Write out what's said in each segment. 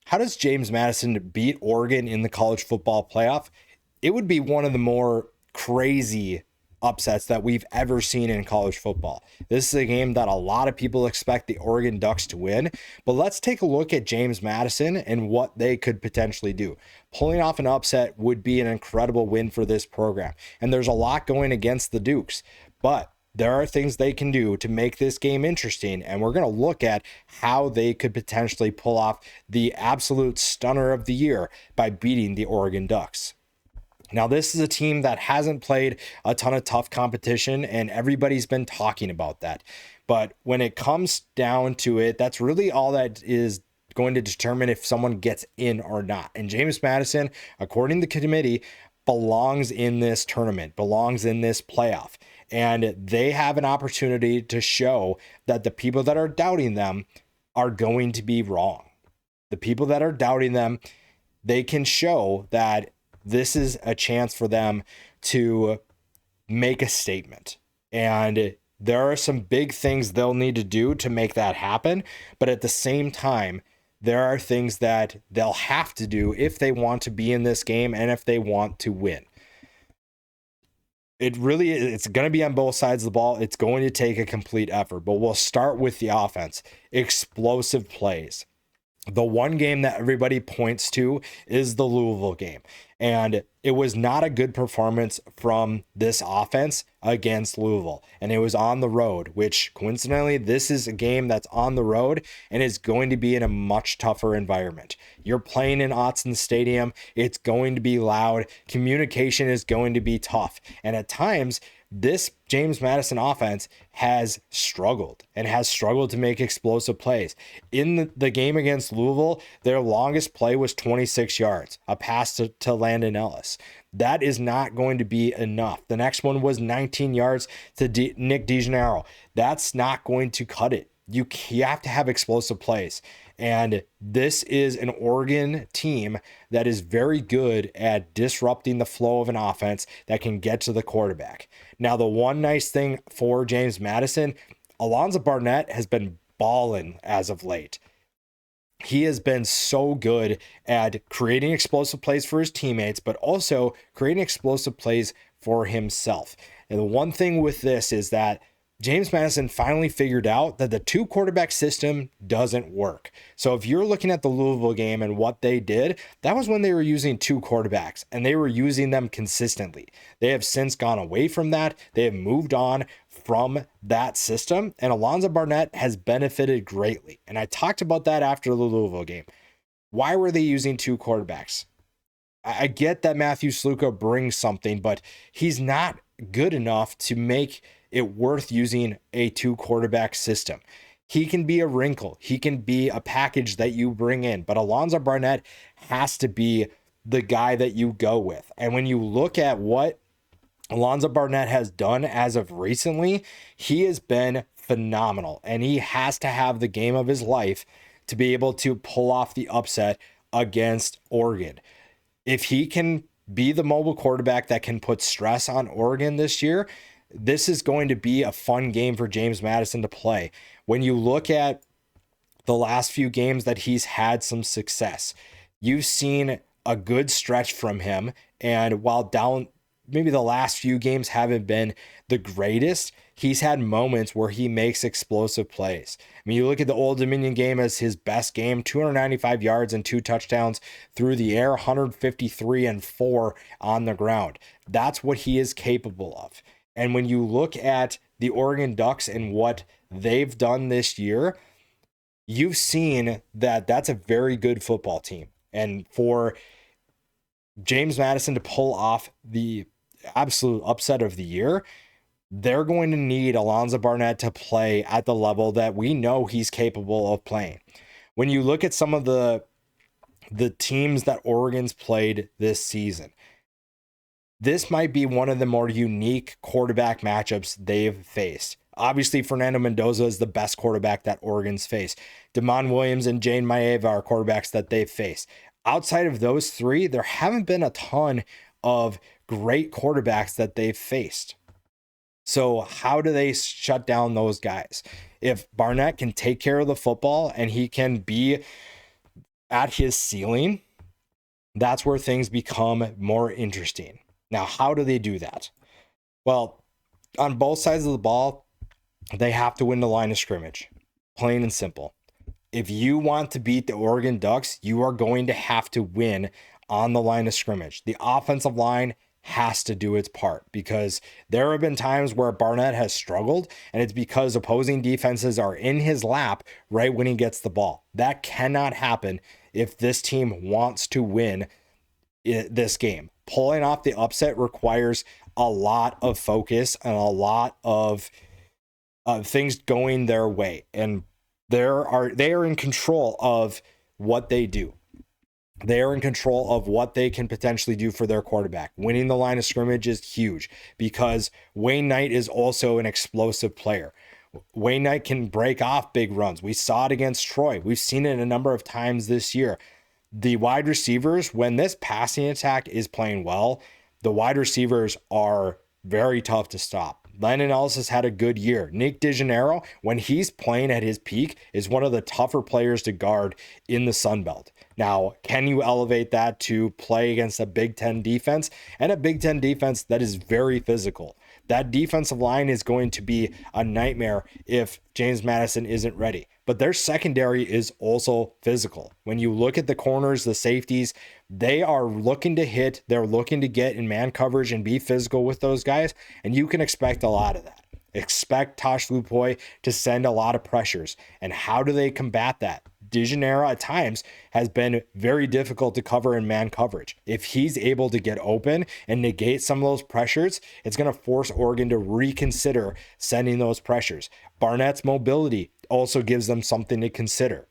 how does James Madison beat Oregon in the college football playoff? It would be one of the more crazy upsets that we've ever seen in college football. This is a game that a lot of people expect the Oregon Ducks to win, but let's take a look at James Madison and what they could potentially do. Pulling off an upset would be an incredible win for this program, and there's a lot going against the Dukes, but there are things they can do to make this game interesting, and we're going to look at how they could potentially pull off the absolute stunner of the year by beating the Oregon Ducks. Now, this is a team that hasn't played a ton of tough competition, and everybody's been talking about that. But when it comes down to it, that's really all that is going to determine if someone gets in or not. And James Madison, according to the committee, belongs in this tournament, belongs in this playoff. And they have an opportunity to show that the people that are doubting them are going to be wrong. The people that are doubting them, they can show that this is a chance for them to make a statement. And there are some big things they'll need to do to make that happen. But at the same time, there are things that they'll have to do if they want to be in this game and if they want to win. It's going to be on both sides of the ball. It's going to take a complete effort, but we'll start with the offense. Explosive plays. The one game that everybody points to is the Louisville game. And it was not a good performance from this offense against Louisville. And it was on the road, which coincidentally, this is a game that's on the road and is going to be in a much tougher environment. You're playing in Autzen Stadium. It's going to be loud. Communication is going to be tough. And at times, this James Madison offense has struggled to make explosive plays. In the game against Louisville, their longest play was 26 yards, a pass to Landon Ellis. That is not going to be enough. The next one was 19 yards to Nick DeGennaro. That's not going to cut it. You have to have explosive plays. And this is an Oregon team that is very good at disrupting the flow of an offense that can get to the quarterback. Now, the one nice thing for James Madison, Alonza Barnett has been balling as of late. He has been so good at creating explosive plays for his teammates, but also creating explosive plays for himself. And the one thing with this is that James Madison finally figured out that the two quarterback system doesn't work. So if you're looking at the Louisville game and what they did, that was when they were using two quarterbacks and they were using them consistently. They have since gone away from that. They have moved on from that system, and Alonza Barnett has benefited greatly. And I talked about that after the Louisville game. Why were they using two quarterbacks? I get that Matthew Sluka brings something, but he's not good enough to make it worth using a two quarterback system. He can be a wrinkle. He can be a package that you bring in, but Alonza Barnett has to be the guy that you go with. And when you look at what Alonza Barnett has done as of recently, he has been phenomenal, and he has to have the game of his life to be able to pull off the upset against Oregon. If he can be the mobile quarterback that can put stress on Oregon this year, this is going to be a fun game for James Madison to play. When you look at the last few games that he's had some success, you've seen a good stretch from him. And while down, maybe the last few games haven't been the greatest, he's had moments where he makes explosive plays. I mean, you look at the Old Dominion game as his best game, 295 yards and 2 touchdowns through the air, 153 and 4 on the ground. That's what he is capable of. And when you look at the Oregon Ducks and what they've done this year, you've seen that that's a very good football team. And for James Madison to pull off the absolute upset of the year, they're going to need Alonza Barnett to play at the level that we know he's capable of playing. When you look at some of the teams that Oregon's played this season, this might be one of the more unique quarterback matchups they've faced. Obviously, Fernando Mendoza is the best quarterback that Oregon's faced. Damon Williams and Jane Maeva are quarterbacks that they've faced. Outside of those three, there haven't been a ton of great quarterbacks that they've faced. So how do they shut down those guys? If Barnett can take care of the football and he can be at his ceiling, that's where things become more interesting. Now, how do they do that? Well, on both sides of the ball, they have to win the line of scrimmage. Plain and simple. If you want to beat the Oregon Ducks, you are going to have to win on the line of scrimmage. The offensive line has to do its part, because there have been times where Barnett has struggled, and it's because opposing defenses are in his lap right when he gets the ball. That cannot happen if this team wants to win this game. Pulling off the upset requires a lot of focus and a lot of things going their way, and they are in control of what they do. They are in control of what they can potentially do for their quarterback. Winning the line of scrimmage is huge, because Wayne Knight is also an explosive player. Wayne Knight can break off big runs. We saw it against Troy. We've seen it a number of times this year. The wide receivers, when this passing attack is playing well, the wide receivers are very tough to stop. Landon Ellis has had a good year. Nick DeGennaro, when he's playing at his peak, is one of the tougher players to guard in the Sun Belt. Now, can you elevate that to play against a Big Ten defense? And a Big Ten defense that is very physical. That defensive line is going to be a nightmare if James Madison isn't ready. But their secondary is also physical. When you look at the corners, the safeties, they are looking to hit. They're looking to get in man coverage and be physical with those guys. And you can expect a lot of that. Expect Tosh Lupoy to send a lot of pressures. And how do they combat that? DeGennaro at times has been very difficult to cover in man coverage. If he's able to get open and negate some of those pressures, it's going to force Oregon to reconsider sending those pressures. Barnett's mobility also gives them something to consider.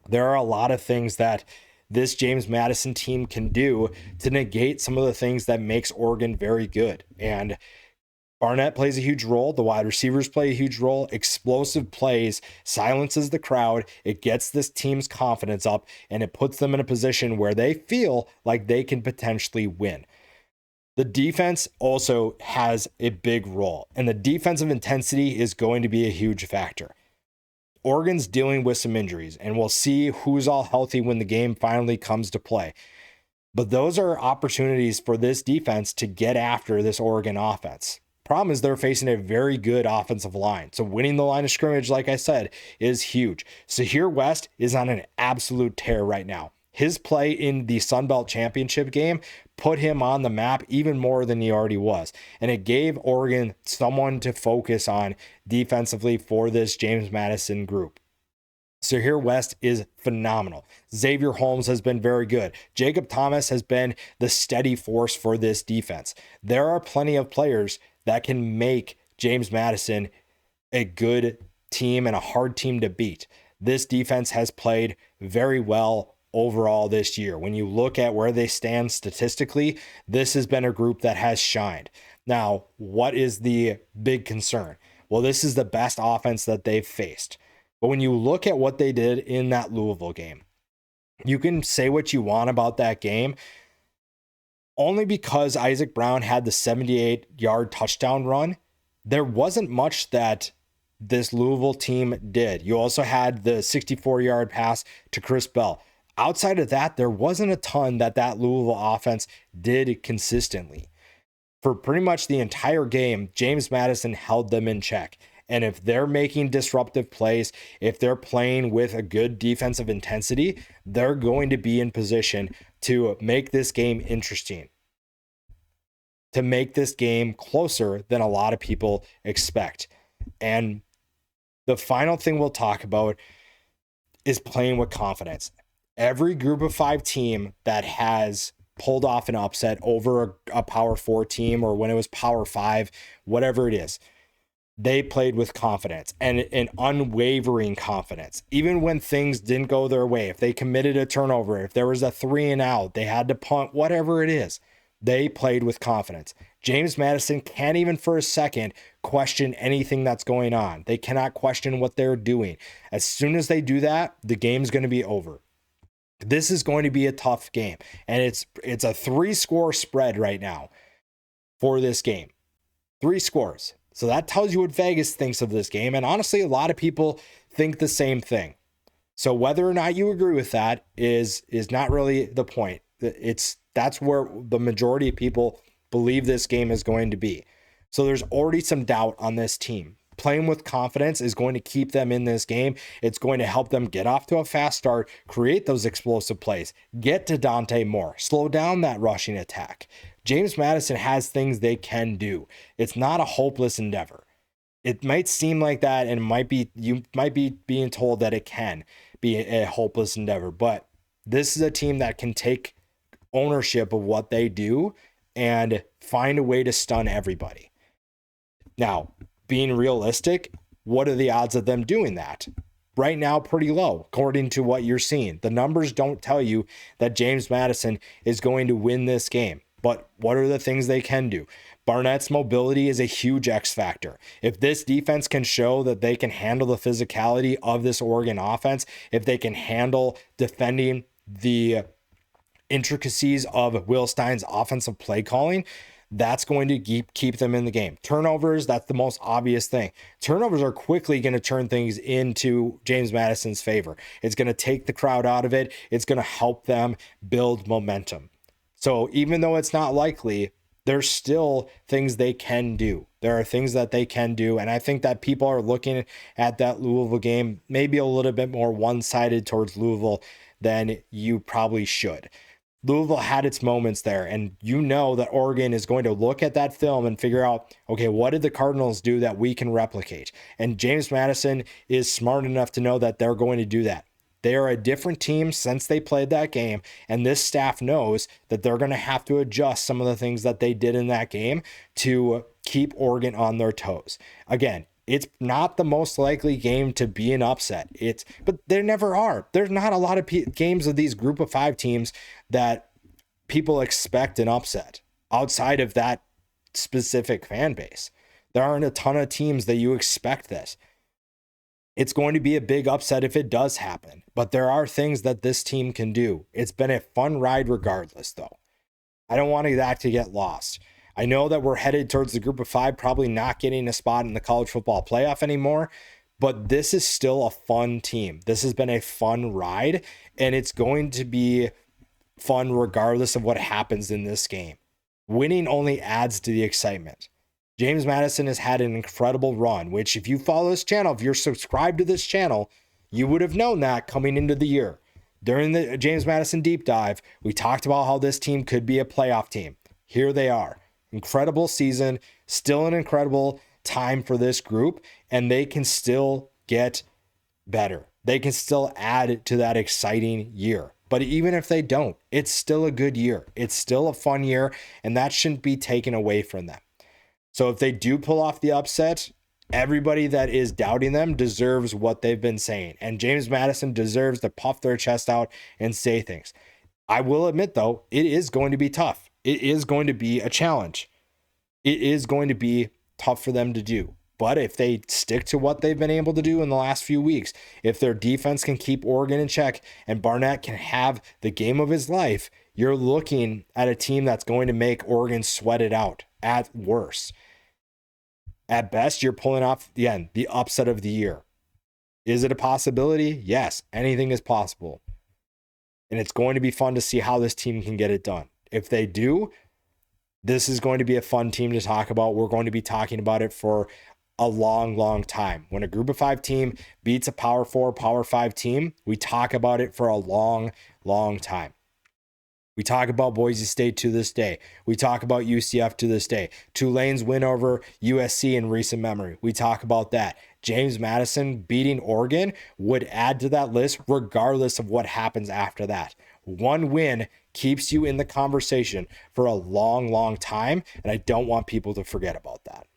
There are a lot of things that this James Madison team can do to negate some of the things that makes Oregon very good. And Barnett plays a huge role. The wide receivers play a huge role. Explosive plays silences the crowd. It gets this team's confidence up, and it puts them in a position where they feel like they can potentially win. The defense also has a big role, and the defensive intensity is going to be a huge factor. Oregon's dealing with some injuries, and we'll see who's all healthy when the game finally comes to play. But those are opportunities for this defense to get after this Oregon offense. Problem is they're facing a very good offensive line. So winning the line of scrimmage, like I said, is huge. Sahir West is on an absolute tear right now. His play in the Sun Belt Championship game put him on the map even more than he already was. And it gave Oregon someone to focus on defensively for this James Madison group. Sahir West is phenomenal. Xavier Holmes has been very good. Jacob Thomas has been the steady force for this defense. There are plenty of players that can make James Madison a good team and a hard team to beat. This defense has played very well overall this year. When you look at where they stand statistically, this has been a group that has shined. Now, what is the big concern? Well, this is the best offense that they've faced. But when you look at what they did in that Louisville game, you can say what you want about that game. Only because Isaac Brown had the 78-yard touchdown run, there wasn't much that this Louisville team did. You also had the 64-yard pass to Chris Bell. Outside of that, there wasn't a ton that Louisville offense did consistently. For pretty much the entire game, James Madison held them in check. And if they're making disruptive plays, if they're playing with a good defensive intensity, they're going to be in position to make this game interesting, to make this game closer than a lot of people expect. And the final thing we'll talk about is playing with confidence. Every group of 5 team that has pulled off an upset over a Power 4 team, or when it was Power 5, whatever it is, they played with confidence and an unwavering confidence. Even when things didn't go their way, if they committed a turnover, if there was a 3 and out, they had to punt, whatever it is, they played with confidence. James Madison can't even for a second question anything that's going on. They cannot question what they're doing. As soon as they do that, the game's going to be over. This is going to be a tough game. And it's a 3-score spread right now for this game. 3 scores. So that tells you what Vegas thinks of this game. And honestly, a lot of people think the same thing. So whether or not you agree with that is not really the point. That's where the majority of people believe this game is going to be. So there's already some doubt on this team. Playing with confidence is going to keep them in this game. It's going to help them get off to a fast start, create those explosive plays, get to Dante Moore, slow down that rushing attack. James Madison has things they can do. It's not a hopeless endeavor. It might seem like that, and you might be being told that it can be a hopeless endeavor, but this is a team that can take ownership of what they do and find a way to stun everybody. Now, being realistic, what are the odds of them doing that? Right now, pretty low, according to what you're seeing. The numbers don't tell you that James Madison is going to win this game, but what are the things they can do? Barnett's mobility is a huge X factor. If this defense can show that they can handle the physicality of this Oregon offense, if they can handle defending the intricacies of Will Stein's offensive play calling, that's going to keep them in the game. Turnovers, that's the most obvious thing. Turnovers are quickly going to turn things into James Madison's favor. It's going to take the crowd out of it. It's going to help them build momentum. So even though it's not likely, there's still things they can do. There are things that they can do. And I think that people are looking at that Louisville game maybe a little bit more one-sided towards Louisville than you probably should. Louisville had its moments there, and you know that Oregon is going to look at that film and figure out, okay, what did the Cardinals do that we can replicate? And James Madison is smart enough to know that they're going to do that. They are a different team since they played that game, and this staff knows that they're going to have to adjust some of the things that they did in that game to keep Oregon on their toes. Again, it's not the most likely game to be an upset. But there never are. There's not a lot of games of these group of 5 teams that people expect an upset outside of that specific fan base. There aren't a ton of teams that you expect this. It's going to be a big upset if it does happen, but there are things that this team can do. It's been a fun ride regardless, though. I don't want that to get lost. I know that we're headed towards the group of 5, probably not getting a spot in the college football playoff anymore, but this is still a fun team. This has been a fun ride, and it's going to be fun regardless of what happens in this game. Winning only adds to the excitement. James Madison has had an incredible run, which if you follow this channel, if you're subscribed to this channel, you would have known that coming into the year. During the James Madison deep dive, we talked about how this team could be a playoff team. Here they are. Incredible season, still an incredible time for this group, and they can still get better. They can still add to that exciting year. But even if they don't, it's still a good year. It's still a fun year, and that shouldn't be taken away from them. So if they do pull off the upset, everybody that is doubting them deserves what they've been saying. And James Madison deserves to puff their chest out and say things. I will admit, though, it is going to be tough. It is going to be a challenge. It is going to be tough for them to do. But if they stick to what they've been able to do in the last few weeks, if their defense can keep Oregon in check and Barnett can have the game of his life, you're looking at a team that's going to make Oregon sweat it out at worst. At best, you're pulling off, again, the upset of the year. Is it a possibility? Yes, anything is possible. And it's going to be fun to see how this team can get it done. If they do, this is going to be a fun team to talk about. We're going to be talking about it for a long, long time. When a group of 5 team beats a Power 4, Power 5 team, we talk about it for a long, long time. We talk about Boise State to this day. We talk about UCF to this day. Tulane's win over USC in recent memory. We talk about that. James Madison beating Oregon would add to that list regardless of what happens after that. One win keeps you in the conversation for a long, long time, and I don't want people to forget about that.